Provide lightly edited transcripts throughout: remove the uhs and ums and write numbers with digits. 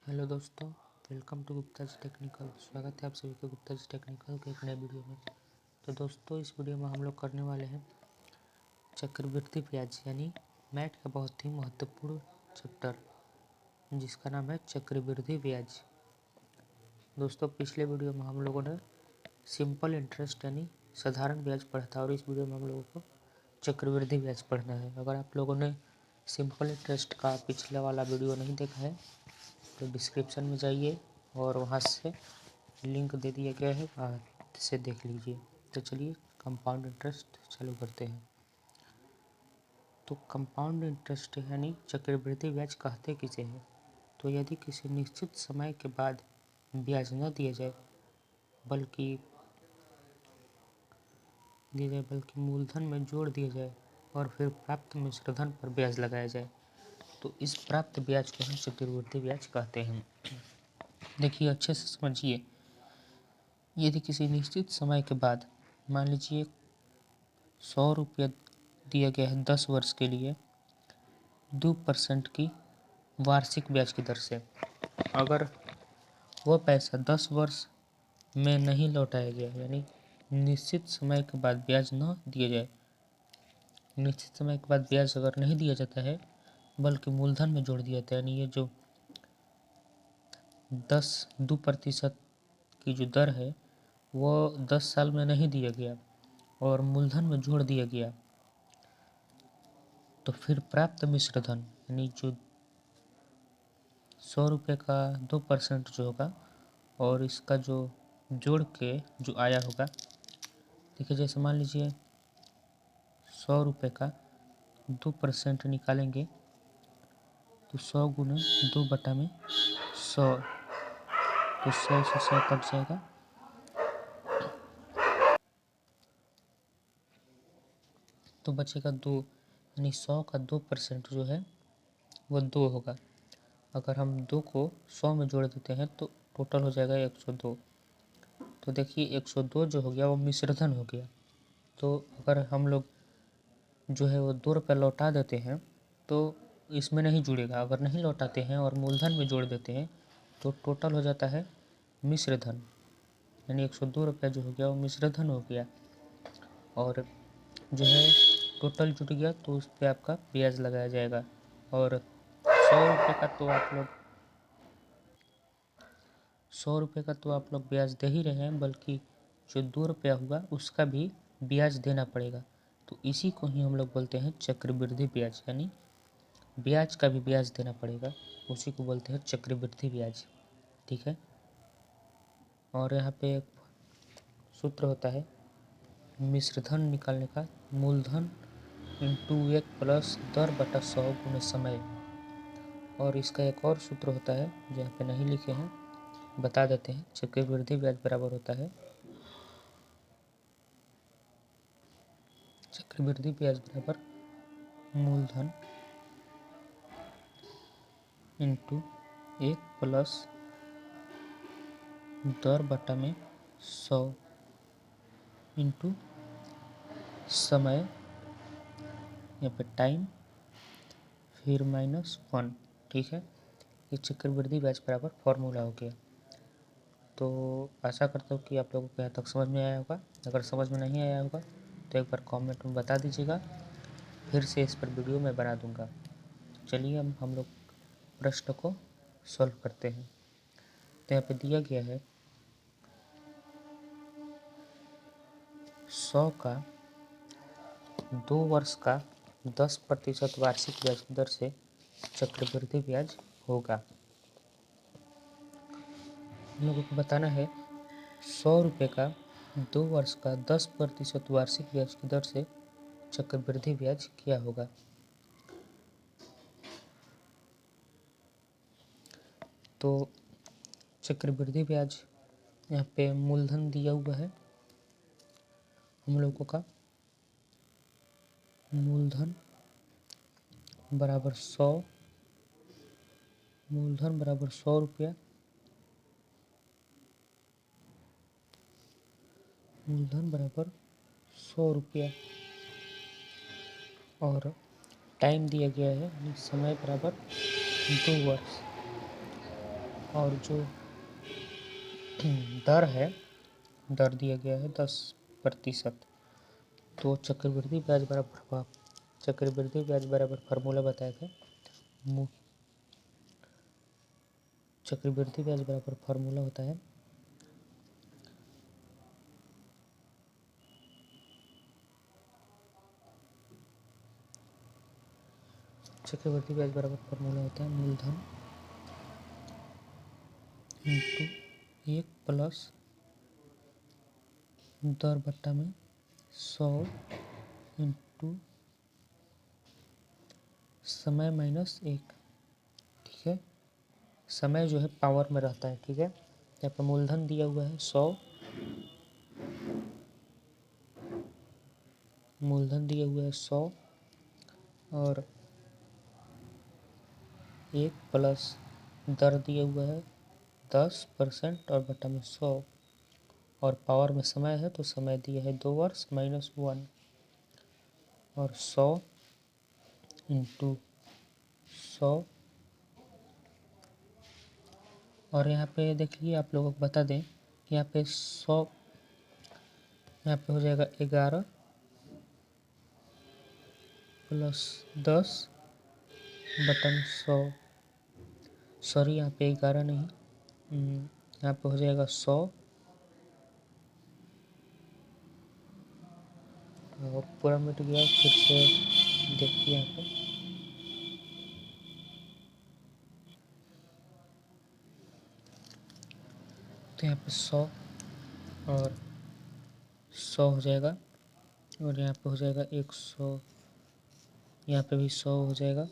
Hello दोस्तों, welcome to Gupta ji technical. स्वागत है आप सभी का गुप्ता जी टेक्निकल के एक नए वीडियो में। तो दोस्तों, इस वीडियो में हम लोग करने वाले हैं चक्रवृद्धि ब्याज यानी मैथ का बहुत ही महत्वपूर्ण चैप्टर जिसका नाम है चक्रवृद्धि ब्याज। दोस्तों, पिछले वीडियो में हम लोगों ने सिंपल इंटरेस्ट यानी साधारण ब्याज पढ़ा था और इस वीडियो में हम लोगों को चक्रवृद्धि ब्याज पढ़ना है। अगर आप लोगों ने सिंपल इंटरेस्ट का पिछला वाला वीडियो नहीं देखा है तो डिस्क्रिप्शन में जाइए और वहाँ से लिंक दे दिया गया है, वहाँ से देख लीजिए। तो चलिए कंपाउंड इंटरेस्ट चालू करते हैं। तो कंपाउंड इंटरेस्ट यानी चक्रवृद्धि ब्याज कहते किसे हैं? तो यदि किसी निश्चित समय के बाद ब्याज न दिया जाए बल्कि मूलधन में जोड़ दिया जाए और फिर प्राप्त मिश्रधन पर ब्याज लगाया जाए तो इस प्राप्त ब्याज को हम चक्रवृद्धि ब्याज कहते हैं। देखिए, अच्छे से समझिए। यदि किसी निश्चित समय के बाद मान लीजिए 100 रुपया दिया गया है 10 वर्ष के लिए 2% की वार्षिक ब्याज की दर से, अगर वह पैसा 10 वर्ष में नहीं लौटाया गया यानी निश्चित समय के बाद ब्याज न दिया जाए, निश्चित समय के बाद ब्याज अगर नहीं दिया जाता है बल्कि मूलधन में जोड़ दिया जाता है, यानी ये जो 2% की जो दर है वो 10 साल में नहीं दिया गया और मूलधन में जोड़ दिया गया, तो फिर प्राप्त मिश्रधन यानी जो 100 रुपये का 2% जो होगा और इसका जो जोड़ के जो आया होगा, देखिए जैसे मान लीजिए 100 रुपये का 2% निकालेंगे तो 100 गुना 2/100, तो 100 से 100 कट जाएगा तो बचेगा 2, यानी 100 का 2% जो है वो 2 होगा। अगर हम 2 को 100 में जोड़ देते हैं तो टोटल हो जाएगा 102। तो देखिए 102 जो हो गया वो मिश्रधन हो गया। तो अगर हम लोग जो है वो 2 रुपये लौटा देते हैं तो इसमें नहीं जुड़ेगा। अगर नहीं लौटाते हैं और मूलधन में जोड़ देते हैं तो टोटल हो जाता है मिश्रधन, यानी 102 रुपया जो हो गया वो मिश्रधन हो गया और जो है टोटल जुट गया तो उस पर आपका ब्याज लगाया जाएगा। और 100 रुपये का तो आप लोग 100 रुपये का तो आप लोग ब्याज दे ही रहे हैं, बल्कि जो 2 रुपया हुआ उसका भी ब्याज देना पड़ेगा। तो इसी को ही हम लोग बोलते हैं चक्रवृद्धि ब्याज, यानी ब्याज का भी ब्याज देना पड़ेगा, उसी को बोलते हैं चक्रवृद्धि ब्याज। ठीक है। और यहाँ पे एक सूत्र होता है मिश्रधन निकालने का, मूलधन इंटू 1 प्लस दर बटा 100 गुना समय। और इसका एक और सूत्र होता है जो यहाँ पे नहीं लिखे हैं, बता देते हैं। चक्रवृद्धि ब्याज बराबर होता है चक्रवृद्धि ब्याज बराबर मूलधन इंटू 1 प्लस दर बटा में 100 इंटू समय, यहाँ पे टाइम, फिर -1। ठीक है, ये चक्रवृद्धि ब्याज बराबर फॉर्मूला हो गया। तो आशा करता हूँ कि आप लोगों को यहाँ तक समझ में आया होगा। अगर समझ में नहीं आया होगा तो एक बार कमेंट में बता दीजिएगा, फिर से इस पर वीडियो मैं बना दूँगा। चलिए हम लोग प्रश्न को सॉल्व करते हैं। तो यहाँ पे दिया गया है 100 का 2 वर्ष का 10% वार्षिक ब्याज की दर से चक्रवृद्धि ब्याज होगा। हम लोगों को बताना है 100 रुपये का 2 वर्ष का 10% वार्षिक ब्याज की दर से चक्रवृद्धि ब्याज क्या होगा। तो चक्रवृद्धि ब्याज यहाँ पे मूलधन दिया हुआ है हम लोगों का, मूलधन बराबर 100, मूलधन बराबर 100 रुपया, मूलधन बराबर 100 रुपया और टाइम दिया गया है समय बराबर 2 वर्ष। और जो दर है, दर दिया गया है 10%। तो चक्रवृद्धि ब्याज बराबर फार्मूला बताया था। चक्रवृद्धि ब्याज बराबर फार्मूला होता है मूलधन इंटू 1 प्लस दर बट्टा में 100 इंटू समय माइनस 1। ठीक है, समय जो है पावर में रहता है। ठीक है, यहाँ पर मूलधन दिया हुआ है 100, और 1 प्लस दर दिया हुआ है 10% और बटा में 100, और पावर में समय है तो समय दिया है 2 वर्ष माइनस 1, और 100 इंटू 100। और यहाँ पे देखिए, आप लोगों को बता दें, यहाँ पे 100, यहाँ पे हो जाएगा 11 प्लस 10 बटन 100। सॉरी, यहाँ पे 11 नहीं, यहाँ पे हो जाएगा 100 और पूरा मिट गया। फिर से देखिए यहाँ पे, तो यहाँ पे 100 और 100 हो जाएगा, और यहाँ पे हो जाएगा 100, यहाँ पे भी 100 हो जाएगा।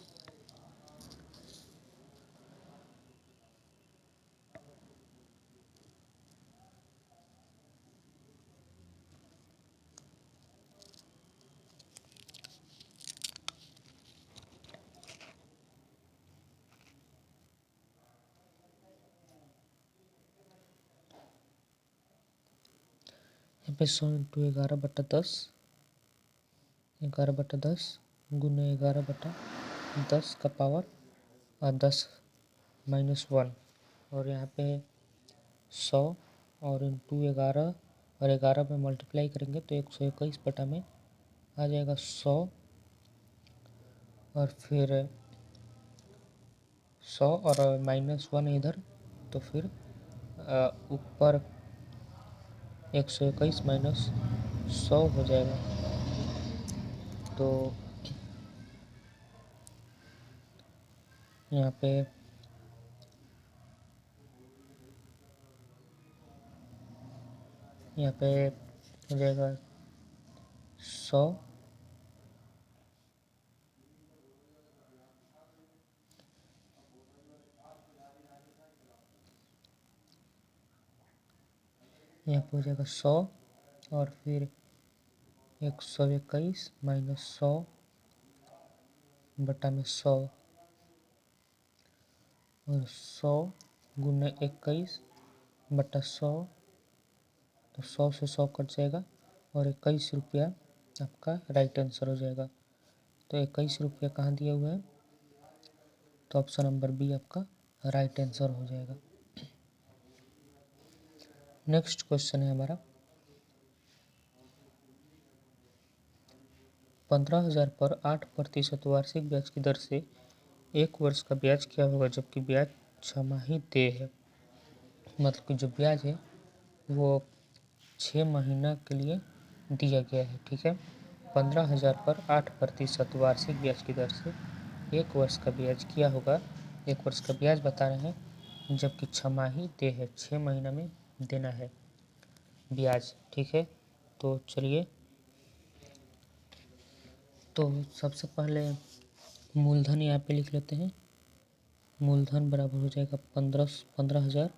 यहाँ पे 100 इंटू 11/10, 11/10 गुने 11/10 का पावर और 10 माइनस 1, और यहाँ पे 100 और इंटू 11 और 11 में मल्टीप्लाई करेंगे तो 121 बटा में आ जाएगा 100, और फिर 100 और माइनस 1 इधर, तो फिर ऊपर 121 माइनस 100 हो जाएगा। तो यहाँ पे हो जाएगा 100 यहाँ पे हो जाएगा 100, और फिर 121 माइनस 100 बटा में 100, और 100 गुने 21 बटा 100, तो 100 से 100 कट जाएगा, और 21 रुपया आपका राइट आंसर हो जाएगा। तो 21 रुपया कहाँ दिया हुआ है, तो ऑप्शन नंबर बी आपका राइट आंसर हो जाएगा। नेक्स्ट क्वेश्चन है हमारा, 15,000 पर 8% वार्षिक ब्याज की दर से 1 वर्ष का ब्याज क्या होगा, जबकि ब्याज छमाही देय है। मतलब कि जो ब्याज है वो 6 महीना के लिए दिया गया है। ठीक है, 15,000 पर 8% वार्षिक ब्याज की दर से 1 वर्ष का ब्याज क्या होगा। 1 वर्ष का ब्याज बता रहे हैं, जबकि छमाही देय है, 6 महीना में देना है ब्याज। ठीक है, तो चलिए, तो सबसे पहले मूलधन यहाँ पे लिख लेते हैं। मूलधन बराबर हो जाएगा 15,000,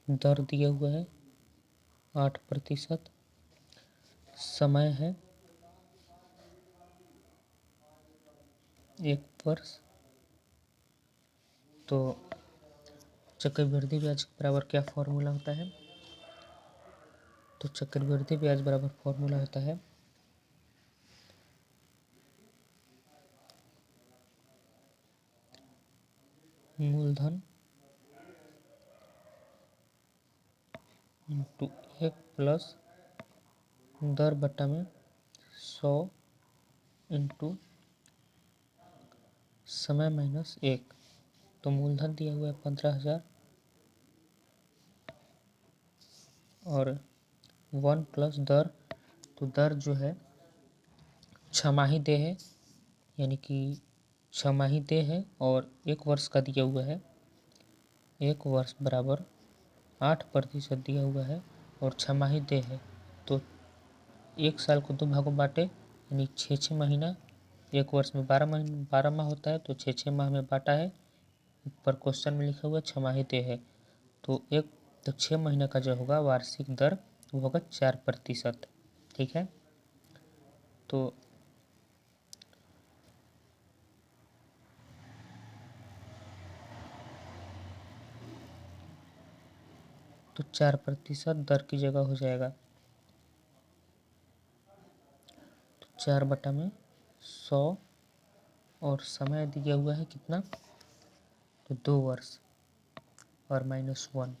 दर दिया हुआ है 8%, समय है 1 वर्ष। तो चक्रवृद्धि ब्याज बराबर क्या फॉर्मूला होता है, तो चक्रवृद्धि ब्याज बराबर फॉर्मूला होता है मूलधन इंटू 1 प्लस दर बटा में 100 इंटू समय माइनस 1। तो मूलधन दिया हुआ है 15,000 और 1 प्लस दर, तो दर जो है छमाही देय है, यानी कि छमाही देय है और 1 वर्ष का दिया हुआ है। 1 वर्ष बराबर 8% दिया हुआ है और छमाही देय है। तो 1 साल को 2 भागों बांटे, यानी 6 महीना। 1 वर्ष में 12 माह होता है, तो 6 माह में बांटा है। ऊपर क्वेश्चन में लिखा हुआ है छमाही देय है, तो 6 महीने का जो होगा वार्षिक दर वो होगा 4%। ठीक है, तो 4% दर की जगह हो जाएगा 4 बटा में 100 और समय दिया हुआ है कितना, तो 2 वर्ष और -1।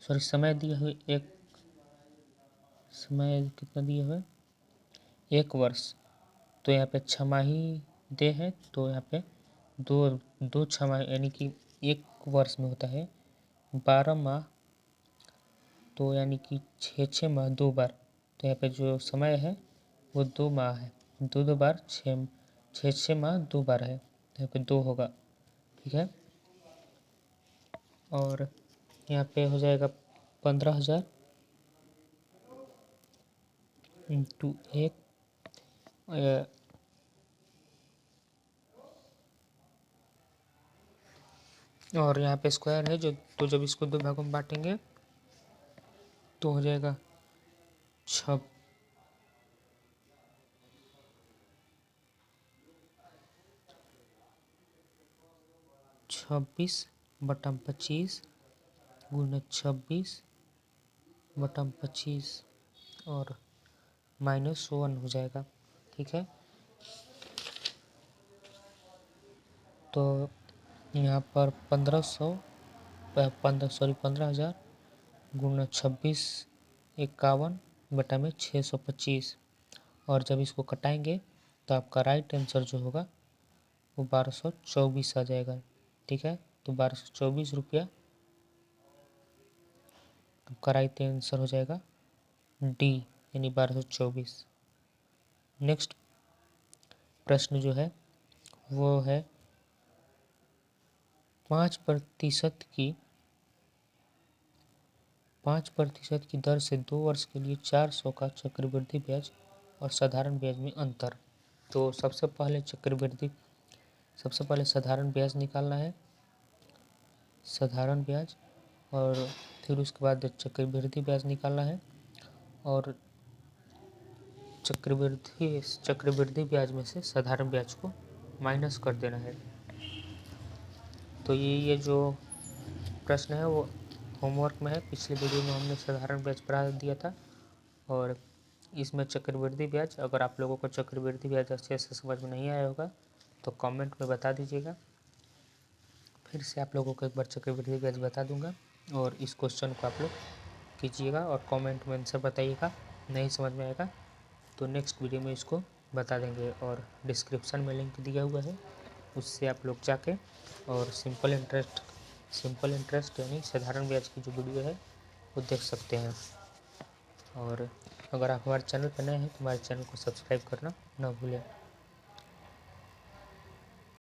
सॉरी, समय दिया हुआ समय कितना दिया हुआ है 1 वर्ष। तो यहाँ पे छमाही दे है, तो यहाँ पे दो छमाही, यानी कि 1 वर्ष में होता है 12 माह, तो यानी कि 6 माह 2 बार। तो यहाँ पे जो समय है वो 2 माह है, 2 बार 6 माह 2 बार है, तो यहाँ पे 2 होगा। ठीक है, और यहाँ पे हो जाएगा 15,000 इंटू 1 और यहाँ पे स्क्वायर है जो, तो जब इसको 2 भागों में बांटेंगे तो हो जाएगा 26/25 गुना 26/25 और -1 हो जाएगा। ठीक है, तो यहाँ पर 15,000 गुना 26/51/625, और जब इसको कटाएंगे तो आपका राइट आंसर जो होगा वो 1224 आ जाएगा। ठीक है, तो 1224 रुपया आपका राइट आंसर हो जाएगा डी, यानी 1224। नेक्स्ट प्रश्न जो है वो है 5% की दर से 2 वर्ष के लिए 400 का चक्रवृद्धि ब्याज और साधारण ब्याज में अंतर। तो सबसे पहले साधारण ब्याज निकालना है, साधारण ब्याज, और फिर उसके बाद चक्रवृद्धि ब्याज निकालना है, और चक्रवृद्धि ब्याज में से साधारण ब्याज को माइनस कर देना है। तो ये जो प्रश्न है वो होमवर्क में है। पिछले वीडियो में हमने साधारण ब्याज पढ़ा दिया था, और इसमें चक्रवृद्धि ब्याज, अगर आप लोगों को चक्रवृद्धि ब्याज अच्छे से समझ में नहीं आया होगा तो कमेंट में बता दीजिएगा। फिर से आप लोगों को एक बार चक्रवृद्धि ब्याज बता दूंगा, और इस क्वेश्चन को आप लोग कीजिएगा और कमेंट में आंसर बताइएगा। नहीं समझ में आएगा तो नेक्स्ट वीडियो में इसको बता देंगे, और डिस्क्रिप्शन में लिंक दिया हुआ है, उससे आप लोग जाके और सिंपल इंटरेस्ट यानी साधारण ब्याज की जो वीडियो है वो देख सकते हैं। और अगर आप हमारे चैनल पर नए हैं तो हमारे चैनल को सब्सक्राइब करना ना भूलें।